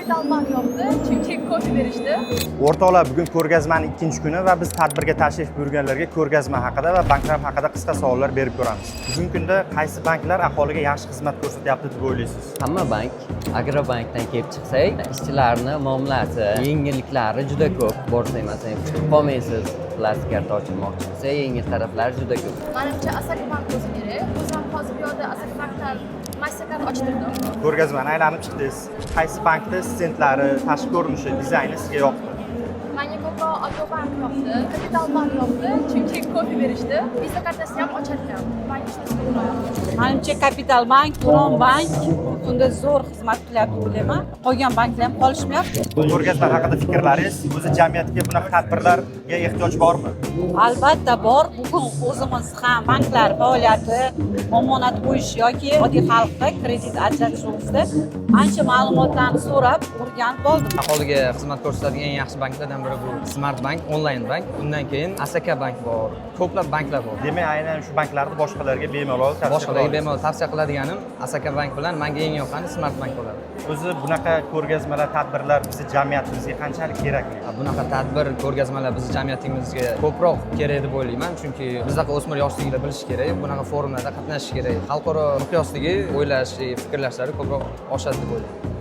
Kapital bank yoqdi, chunki ko'p berishdi. O'rtoqlar, bugun ko'rgazmaning ikkinchi kuni va biz tadbirga tashrif buyurganlarga ko'rgazma haqida va banklar haqida qisqa savollar berib ko'ramiz. Bugungi kunda qaysi banklar aholiga yaxshi xizmat ko'rsatyapti deb o'ylaysiz? Hamma bank Agrobankdan kelib chiqsak, ishchilarning muomalasi, yengilliklari juda ko'p. Borsa masalan, qolmaysiz. Plastik karta ochilmoqchi bo'lsa, yengil taraflari juda ko'p. Menimcha Asaka bank o'zi kerak. O'zim hozir bu yerda Asaka bankdan Mastercard ochtirdim. Ko'rgazmani aylanib chiqdingiz. Qaysi bankda stentlari, tashqi ko'rinishi, dizayni sizga yoqdi? Menga ko'proq Agrobank yoqdi, Kapital bank yoqdi, chunki ko'p berishdi. Visa kartasini ham ocharkan. Bank ishlashni bilmayman. Menimcha Kapital bank, Turon bank bunda zo'r xizmat qilyapti deb o'ylayman. Qolgan banklar ham qolishmayapti. Ko'rgazma haqida fikrlaringiz, o'zi jamiyatga bunaqa tadbirlarga ehtiyoj bormi? Albatta bor. Bugun o'zimiz ham banklar faoliyati, omonat qo'yish yoki oddiy xalqqa kredit ajratish to'g'risida ancha ma'lumotlarni so'rab, o'rganib oldim. Aholiga xizmat ko'rsatadigan eng yaxshi banklardan biri bu Smart Bank, onlayn bank. Undan keyin Asaka bank bor. Ko'plab banklar bor. Demak, aynan shu banklarni boshqalarga bemalol tavsiya Boshqalarga bemalol tavsiya qiladiganim Asaka bank bilan menga eng yoqqani Smart bank bo'ladi. O'zi bunaqa ko'rgazmalar, tadbirlar bizning jamiyatimizga qanchalik kerakli? Bunaqa tadbir, ko'rgazmalar bizning jamiyatimizga ko'proq kerak deb o'ylayman, chunki bizdagi o'smir yoshligida bilish kerak, bunaqa forumlarda qatnashish kerak. Xalqaro miqyosdagi o'ylash, fikrlashlari ko'proq oshadi deb o'ylayman.